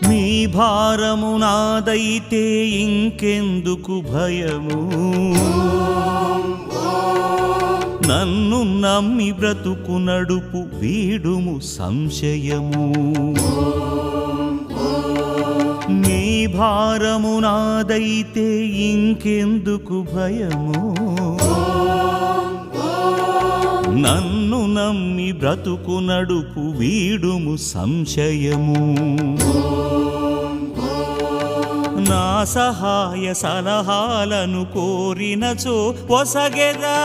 మీ భారము నాదైతే ఇంకెందుకు భయము నన్ను నమ్మి బ్రతుకు నడుపు వీడుము సంశయము మీ భారము నాదైతే ఇంకెందుకు భయము నన్ను నమ్మి బ్రతుకు నడుపు వీడుము సంశయము నా సహాయ సలహాలను కోరినచో పొసగెదా